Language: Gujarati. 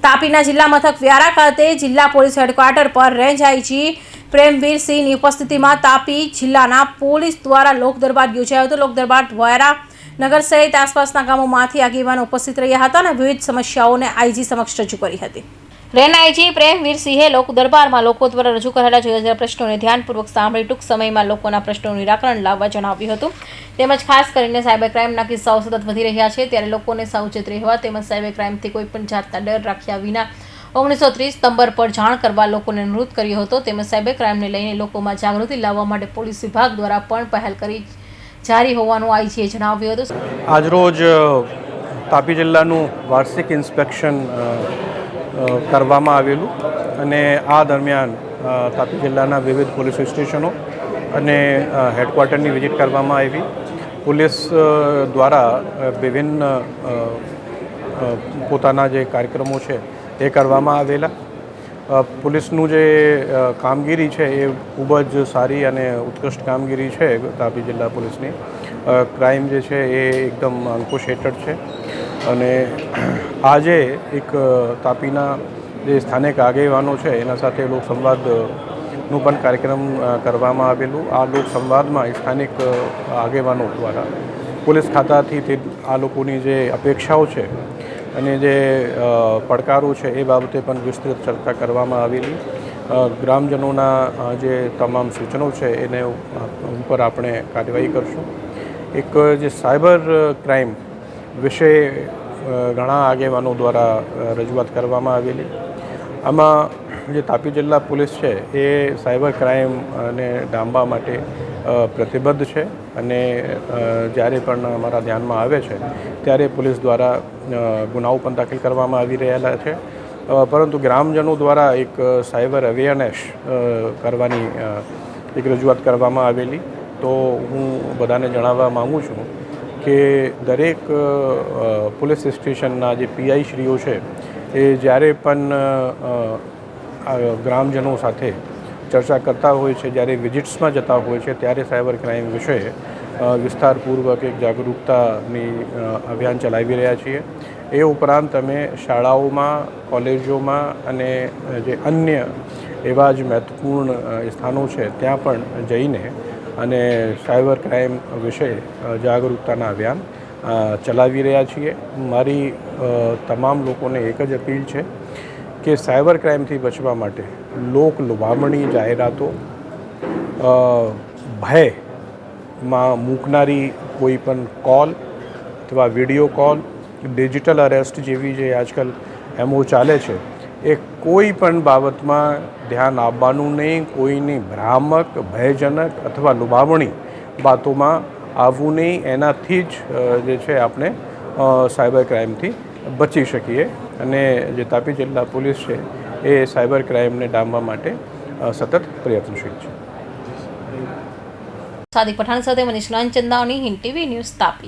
તાપીના જિલ્લા મથક વ્યારા ખાતે જિલ્લા પોલીસ હેડક્વાર્ટર પર રેન્જ આઈજી પ્રેમવીરસિંહની ઉપસ્થિતિમાં તાપી જિલ્લાના પોલીસ દ્વારા લોકદરબાર યોજાયો હતો। લોકદરબાર વ્યારા નગર સહિત આસપાસના ગામોમાંથી આગેવાનો ઉપસ્થિત રહ્યા હતા અને વિવિધ સમસ્યાઓને આઈજી સમક્ષ રજૂ કરી હતી। રેન્જ આઈજી પ્રેમવીરસિંહે લોકદરબારમાં લોકો દ્વારા રજૂ કરેલા જુદા જુદા પ્રશ્નોને ધ્યાનપૂર્વક સાંભળી ટૂંક સમયમાં લોકોના પ્રશ્નોનું નિરાકરણ લાવવા જણાવ્યું હતું। તેમજ ખાસ કરીને સાયબર ક્રાઇમના કિસ્સાઓ સતત વધી રહ્યા છે ત્યારે લોકોને સાવચેત રહેવા તેમજ સાયબર ક્રાઇમથી કોઈપણ જાતના ડર રાખ્યા વિના 1930 નંબર પર જાણ કરવા લોકોને અનુરોધ કર્યો હતો। તેમજ સાયબર ક્રાઇમને લઈને લોકોમાં જાગૃતિ લાવવા માટે પોલીસ વિભાગ દ્વારા પણ પહેલ કરી જારી હોવાનું આઈજીએ જણાવ્યું હતું। આજરોજ તાપી જિલ્લાનું વાર્ષિક ઇન્સ્પેક્શન કરવામાં આવેલું અને આ દરમિયાન તાપી જિલ્લાના વિવિધ પોલીસ સ્ટેશનો અને હેડક્વાર્ટરની વિઝિટ કરવામાં આવી। પોલીસ દ્વારા વિભિન્ન પોતાના જે કાર્યક્રમો છે એ કરવામાં આવેલા। પોલીસનું જે કામગીરી છે એ ખૂબ જ સારી અને ઉત્કૃષ્ટ કામગીરી છે તાપી જિલ્લા પોલીસની। ક્રાઇમ જે છે એ એકદમ અંકુશ હેઠળ છે અને આજે એક તાપીના જે સ્થાનિક આગેવાનો છે એના સાથે લોકસંવાદનું પણ કાર્યક્રમ કરવામાં આવેલું। આ લોકસંવાદમાં સ્થાનિક આગેવાનો દ્વારા પોલીસ ખાતાથી તે આ લોકોની જે અપેક્ષાઓ છે અને જે પડકારો છે એ બાબતે પણ વિસ્તૃત ચર્ચા કરવામાં આવેલી। ગ્રામજનોના જે તમામ સૂચનો છે એને ઉપર આપણે કાર્યવાહી કરશું। એક જે સાયબર ક્રાઇમ વિશે ઘણા આગેવાનો દ્વારા રજૂઆત કરવામાં આવેલી। આમાં જે તાપી જિલ્લા પોલીસ છે એ સાયબર ક્રાઇમને ડામવા માટે પ્રતિબદ્ધ છે અને જ્યારે પણ અમારા ધ્યાનમાં આવે છે ત્યારે પોલીસ દ્વારા ગુનાઓ પણ દાખલ કરવામાં આવી રહેલા છે। પરંતુ ગ્રામજનો દ્વારા એક સાયબર અવેરનેસ કરવાની એક રજૂઆત કરવામાં આવેલી। તો હું બધાને જણાવવા માગું છું કે દરેક પોલીસ સ્ટેશનના જે પીઆઈ શ્રીઓ છે એ જ્યારે પણ ગ્રામજનો સાથે ચર્ચા કરતા હોય છે, જ્યારે વિઝિટ્સમાં જતા હોય છે ત્યારે સાયબર ક્રાઇમ વિશે વિસ્તારપૂર્વક એક જાગૃતતાની અભિયાન ચલાવી રહ્યા છીએ। એ ઉપરાંત અમે શાળાઓમાં, કોલેજોમાં અને જે અન્ય એવા જ મહત્વપૂર્ણ સ્થાનો છે ત્યાં પણ જઈને અને સાયબર ક્રાઇમ વિશે જાગૃતતાના અભિયાન ચલાવી રહ્યા છીએ। મારી તમામ લોકોને એક જ અપીલ છે કે સાયબર ક્રાઇમથી બચવા માટે લોક લુભામણી જાહેરાતો, ભયમાં મૂકનારી કોઈ પણ કોલ અથવા વિડીયો કોલ, ડિજિટલ અરેસ્ટ જેવી જે આજકાલ એમઓ ચાલે છે એ કોઈ પણ બાબતમાં ધ્યાન આપવાનું નહીં। કોઈની ભ્રામક, ભયજનક અથવા લુભામણી વાતોમાં આવવું નહીં। એનાથી જ જે છે આપણે સાયબર ક્રાઇમથી બચી શકીએ અને જે તાપી જિલ્લા પોલીસ છે એ સાયબર ક્રાઇમને ડામવા માટે સતત પ્રયત્નશીલ છે। સાદિક પઠાણ સાથે મનીષ ચંદાવની, હિન્દ ટીવી ન્યૂઝ, તાપી।